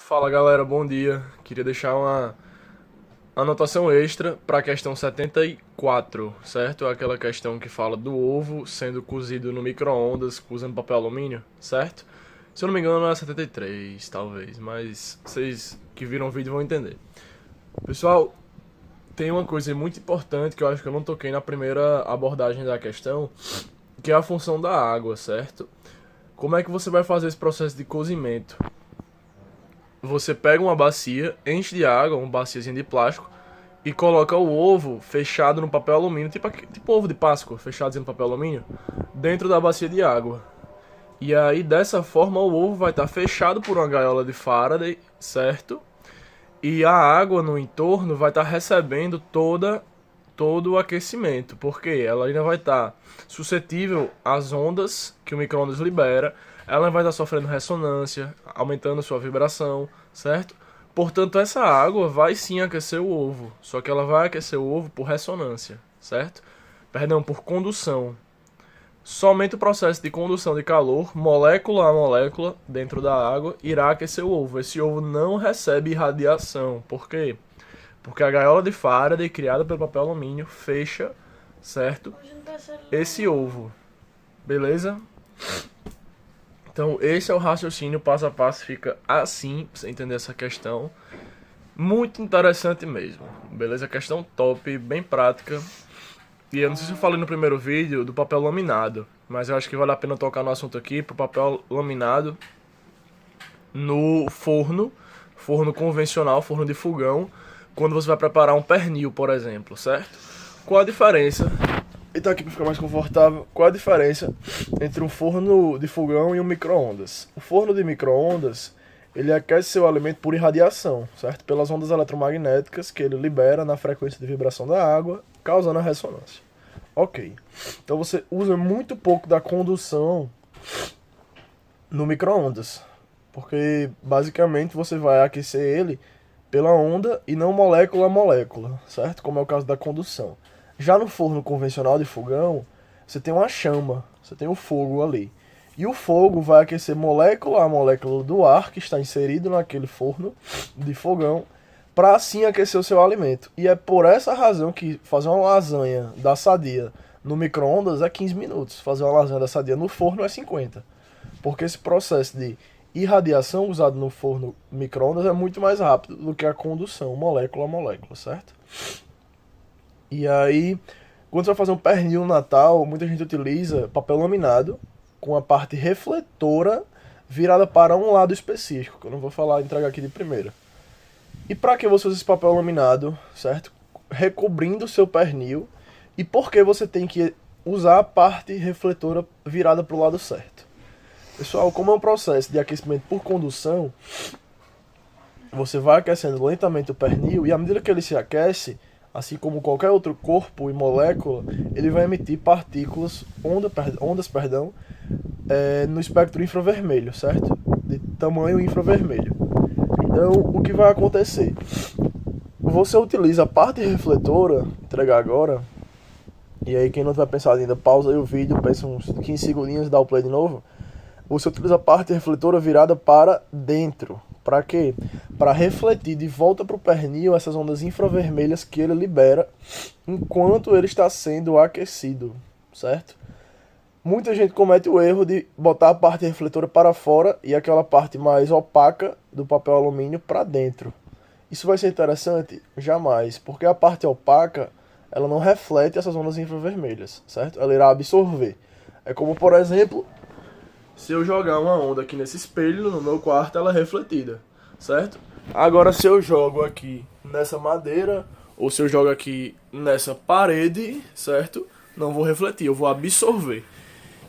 Fala galera, bom dia. Queria deixar uma anotação extra para a questão 74, certo? Aquela questão que fala do ovo sendo cozido no micro-ondas usando papel alumínio, certo? Se eu não me engano é 73, talvez, mas vocês que viram o vídeo vão entender. Pessoal, tem uma coisa muito importante que eu acho que eu não toquei na primeira abordagem da questão, que é a função da água, certo? Como é que você vai fazer esse processo de cozimento? Você pega uma bacia, enche de água, uma baciazinha de plástico, e coloca o ovo fechado no papel alumínio, tipo ovo de Páscoa, fechado no papel alumínio, dentro da bacia de água. E aí, dessa forma, o ovo vai estar fechado por uma gaiola de Faraday, certo? E a água no entorno vai estar recebendo todo o aquecimento, porque ela ainda vai estar suscetível às ondas que o micro-ondas libera, ela vai estar sofrendo ressonância, aumentando sua vibração, certo? Portanto, essa água vai sim aquecer o ovo, só que ela vai aquecer o ovo por ressonância, certo? Perdão, por condução. Somente o processo de condução de calor, molécula a molécula, dentro da água, irá aquecer o ovo. Esse ovo não recebe irradiação. Por quê? Porque a gaiola de Faraday, criada pelo papel alumínio, fecha, certo? Esse ovo. Beleza? Então, esse é o raciocínio passo a passo, fica assim, pra você entender essa questão. Muito interessante mesmo. Beleza? Questão top, bem prática. E eu não sei se eu falei no primeiro vídeo do papel laminado, mas eu acho que vale a pena tocar no assunto aqui, pro papel laminado no forno convencional, forno de fogão, quando você vai preparar um pernil, por exemplo, certo? Qual a diferença? E tá aqui para ficar mais confortável. Qual a diferença entre um forno de fogão e um micro-ondas? O forno de micro-ondas, ele aquece seu alimento por irradiação, certo? Pelas ondas eletromagnéticas que ele libera na frequência de vibração da água, causando a ressonância. Ok. Então você usa muito pouco da condução no micro-ondas, porque basicamente você vai aquecer ele pela onda e não molécula a molécula, certo? Como é o caso da condução. Já no forno convencional de fogão, você tem uma chama, você tem o fogo ali. E o fogo vai aquecer molécula a molécula do ar que está inserido naquele forno de fogão, para assim aquecer o seu alimento. E é por essa razão que fazer uma lasanha da Sadia no micro-ondas é 15 minutos, fazer uma lasanha da Sadia no forno é 50. Porque esse processo de irradiação usado no forno micro-ondas é muito mais rápido do que a condução molécula a molécula, certo? E aí, quando você vai fazer um pernil no Natal, muita gente utiliza papel laminado com a parte refletora virada para um lado específico, que eu não vou falar, entregar aqui de primeira. E para que você usa esse papel laminado, certo? Recobrindo o seu pernil. E por que você tem que usar a parte refletora virada para o lado certo? Pessoal, como é um processo de aquecimento por condução, você vai aquecendo lentamente o pernil e à medida que ele se aquece, assim como qualquer outro corpo e molécula, ele vai emitir partículas, ondas, no espectro infravermelho, certo? De tamanho infravermelho. Então, o que vai acontecer? Você utiliza a parte refletora, entregar agora, e aí quem não tiver pensado ainda, pausa aí o vídeo, pensa uns 15 segundinhos, dá o play de novo. Você utiliza a parte refletora virada para dentro. Para quê? Para refletir de volta para o pernil essas ondas infravermelhas que ele libera enquanto ele está sendo aquecido, certo? Muita gente comete o erro de botar a parte refletora para fora e aquela parte mais opaca do papel alumínio para dentro. Isso vai ser interessante? Jamais, porque a parte opaca ela não reflete essas ondas infravermelhas, certo? Ela irá absorver. É como, por exemplo, se eu jogar uma onda aqui nesse espelho, no meu quarto, ela é refletida, certo? Agora, se eu jogo aqui nessa madeira, ou se eu jogo aqui nessa parede, certo? Não vou refletir, eu vou absorver.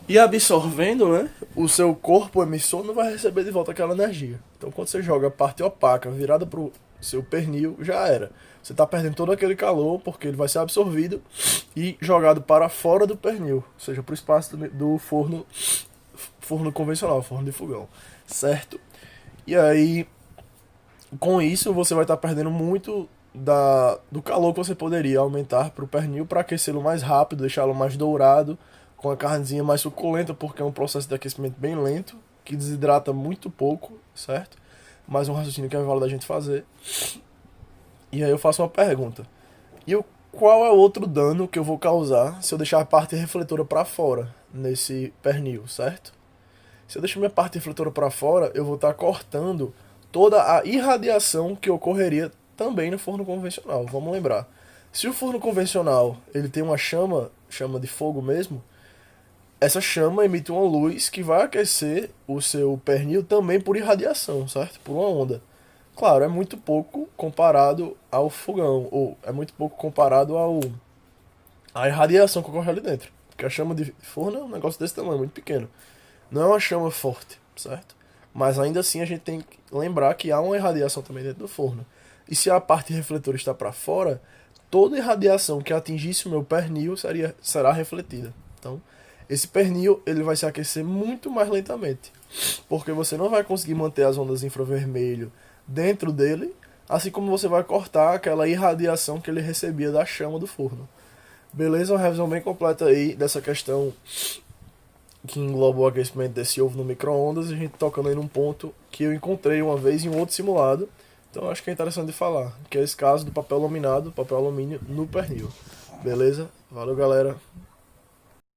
E absorvendo, né, o seu corpo emissor não vai receber de volta aquela energia. Então, quando você joga a parte opaca virada para o seu pernil, já era. Você está perdendo todo aquele calor, porque ele vai ser absorvido e jogado para fora do pernil, ou seja, para o espaço do forno convencional, forno de fogão, certo? E aí, com isso, você vai estar perdendo muito do calor que você poderia aumentar para o pernil para aquecê-lo mais rápido, deixá-lo mais dourado, com a carnezinha mais suculenta, porque é um processo de aquecimento bem lento, que desidrata muito pouco, certo? mais um raciocínio que é válido da gente fazer. E aí eu faço uma pergunta. Qual é o outro dano que eu vou causar se eu deixar a parte refletora para fora nesse pernil, certo? Se eu deixar minha parte refletora para fora, eu vou estar cortando toda a irradiação que ocorreria também no forno convencional. Vamos lembrar. Se o forno convencional ele tem uma chama de fogo mesmo, essa chama emite uma luz que vai aquecer o seu pernil também por irradiação, certo? Por uma onda. Claro, é muito pouco comparado ao fogão, ou é muito pouco comparado à irradiação que ocorre ali dentro. Porque a chama de forno é um negócio desse tamanho, muito pequeno. Não é uma chama forte, certo? Mas ainda assim a gente tem que lembrar que há uma irradiação também dentro do forno. E se a parte refletora está para fora, toda irradiação que atingisse o meu pernil será refletida. Então, esse pernil ele vai se aquecer muito mais lentamente, porque você não vai conseguir manter as ondas infravermelho dentro dele, assim como você vai cortar aquela irradiação que ele recebia da chama do forno. Beleza? Uma revisão bem completa aí dessa questão que engloba o aquecimento desse ovo no micro-ondas, e a gente tocando aí num ponto que eu encontrei uma vez em um outro simulado. Então acho que é interessante de falar, que é esse caso do papel laminado, papel alumínio no pernil. Beleza? Valeu, galera.